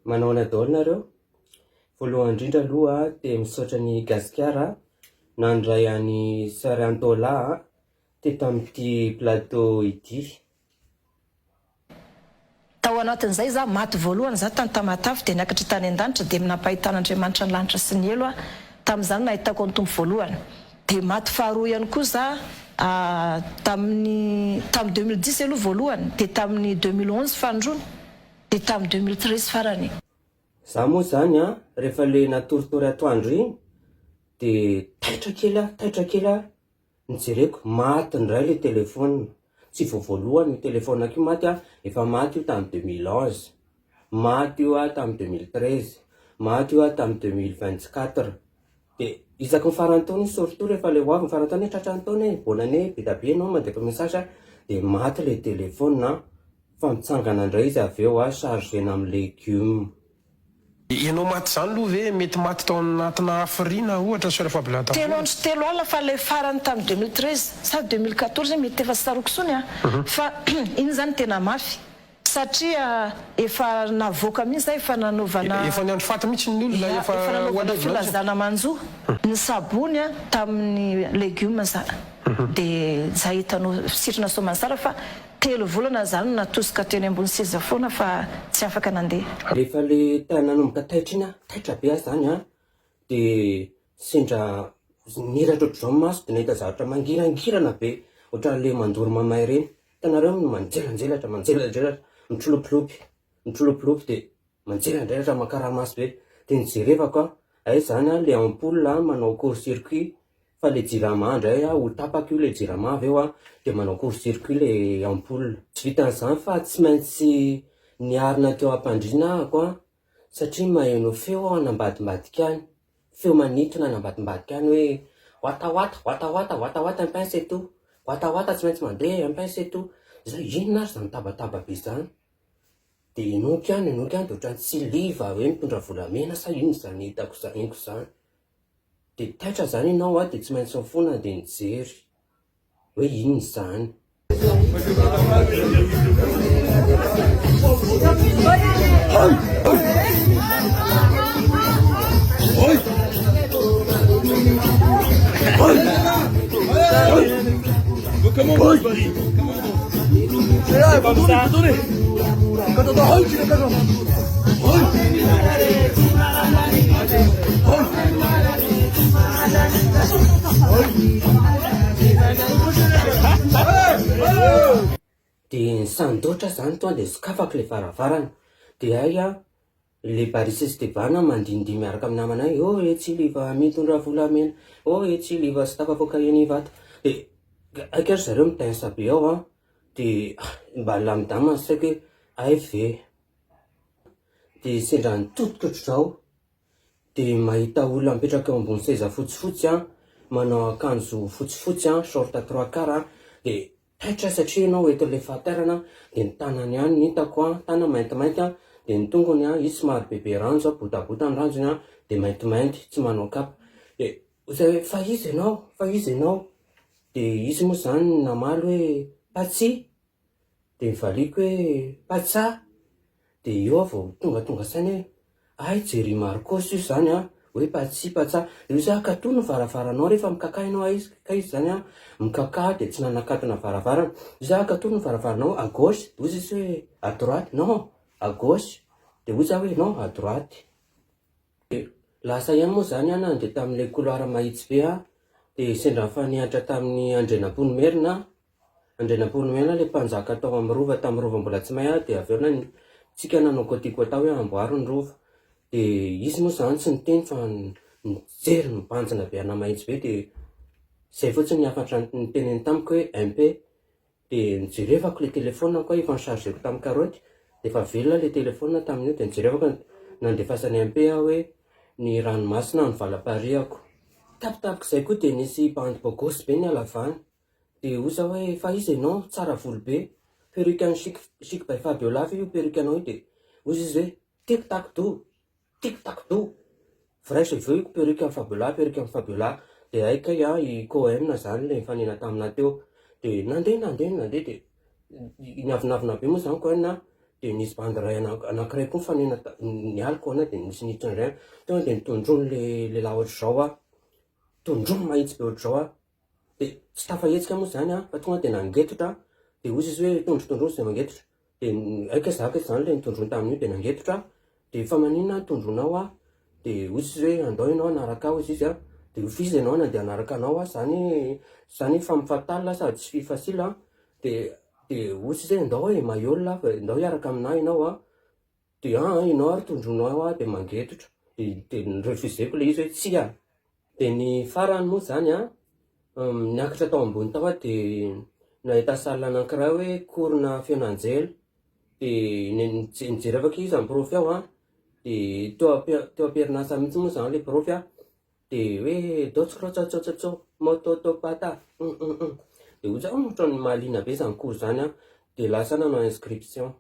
Manao anadôlo nareo? Voalohany indrindra aloha dia misaotra ny gasikara nandray any Sariantôla teto amin'ity plateau ity. Tao anatin'izay za maty voalohany za tany Tamatavy dia niakatra tany an-danitra dia nampahitan'Andriamanitra ny lanitra sy ny elo a tamin'izany nahitako ny tombo voalohany dia maty faharoa ihany koa za tamin'ny 2010 aloha voalohany dia tamin'ny 2011 fandroana dia tamin'ny 2013 farany. Za moa zany rehefa le natoritory atoandro iny dia taitra kely nijereko maty ndray le telefôna. Tsy voalohany ny telefôna io maty efa maty io tamin'ny 2011, maty io tamin'ny 2013, maty io tamin'ny 2024. dia isaka ny farantaona iny surtout rehefa le hoavy ny farantaona tratrantaona bonane be da be anao mandeko message dia maty le telefôna fa mitsangana indray izy aveo chargena amin'ny légume. Ianao maty zany aloha ve mety maty tao anatina hafiriana ohatra sora fabilata? Telo alina fa le farany tamin'ny 2013 sa 2014 mety efa saroko sony fa iny zany tena mafy satria efa navoaka mihitsy efa nanovana efa niandro faty mihitsy ny olona efa nanovana filazana manjo ny sabony tamin'ny légume za dia za hitanao sitrana somany sara fa telo volana zany natosika teny ambony seza foana fa tsy afaka nandeha. Rehefa le nanomboka taitra iny taitra be zany dia sendra niratra ohatr'izao maso dia nahita zavatra mangirangirana be ohatran'le mandory mamay reny. Hitanareo manjelanjelatra mitrolopolopy dia manjelanjelatra makaramaso be dia nijerevako ay zany le ampoule manao court circuit fa le jirama indray ho tapaka io le jirama avy eo dia manao court circuit le ampoule. Tsy vitan'izany fa tsy maintsy niarina teo ampandriana ako satria maheno feo anambadimbadika any, feo manitona anambadimbadika any hoe wata un pain c'est tout, wata tsy maintsy mandeha un pain c'est tout. Zay inona ary zany tabataba be zany dia inoky any dia ohatrany tsy liva hoe mitondra volamena sa ino zany hitako inoko zany dia taitra zany ianao dia tsy maintsy mifona dia nijery hoe ino zany. Dia sandotra zany toa dia sokafako le varavarana dia ay le Baris Esteban mandindy miaraka amin'ny namanay tsy liva mitondra volamena tsy liva sy tafavoaka eny vata dia aika ry zareo mitainsa be ao dia mba lamindama saika ay ve dia sendra nitodika ohatr'izao dia mahita olona mipetraka eo ambony seza fotsifotsy manao akanjo fotsifotsy short trois quart dia taitra satria ianao eto le fahaterana dia ny tanany ihany hitako tana maintimainty dia ny tongony izy somary bebe ranjo botabota ny ranjony dia maintimainty tsy manao kapa dia zay hoe fa izy ianao dia izy moa zany namaly hoe Patsy dia nivaliko hoe Patsa dia io vao tonga sainy hoe ay jery Marcos io zany hoe Patsy Patsa io zay akatoy no varavaranao rehefa mikaka ianao ka izy zany mikaka dia tsy nanakatona varavarana io zay akatoy no varavaranao à gauche ozy izy hoe à droite non à gauche dia ozy hoe non à droite. Lasa ihany moa zany nandeha tamin'ilay couloir mahitsy be dia sendra fanihatra tamin'ny Andrenampoinimerina le mpanjaka tao amin'ny rova tamin'ny rova mbola tsy may dia aveo tsika nanao kotiko atao hoe amboary ny rova dia izy moa zany tsy niteny fa nijery nibanjina be ana mahitsy be dia zay fotsiny afatra niteneny tamiko hoe MP dia nijerevako le telefôna koa efa nichargeko tamin'ny karaoty dia efa velona le telefôna tamin'io dia nijerevako nandefasany MP hoe ny ranomasina ny valapariako tapitapiko izay koa dia nisy bande bogosy be ny alavany dia oza hoe fa izy ianao tsara volo be perruque any chic by Fabiola io perruque anao io dia ozy izy hoe tic tac do vrai je veux perruque amin'ny Fabiola dia aika i Cohen zany le mifanena tamina teo dia nandeha dia niavinavina be moa zany Cohen dia nisy bandy ray anankiray koa fanena nialiko ana dia nisy niditra ray tonga dia nitondrony lehilahy ohatr'izao a tondrono mahitsy be ohatr'izao a dia tsy tafahetsika moa zany a fa tonga dia nangetotra dia ozy izy hoe tondrotondrono izay mangetotra dia aika zaka zany le nitondrono tamin'io dia nangetotra dia fa maninona tondronao a dia ozy izy hoe andao ianao anaraka aho izy a dia ofizy ianao nandeha anaraka anao a zany fa mifatalina sady tsy fifasila dia ozy izy hoe andao e mahiolona fa andao hiaraka aminahy ianao a dia ianao ary tondronao a dia mangetotra dia nirefuseko le izy hoe tsy a dia ny farany moa zany a niakatra tao ambony tao a dia nahita salle anankiray hoe korona feon'anjely dia nijery avaka izy amin'ny profy aho a dia teo am-perinasa mihitsy moa zany le profy a dia hoe dotsokrotsotsotsotso mototopata dia ozy ohatrany mahaliana be zany cours zany a dia lasa nanao inscription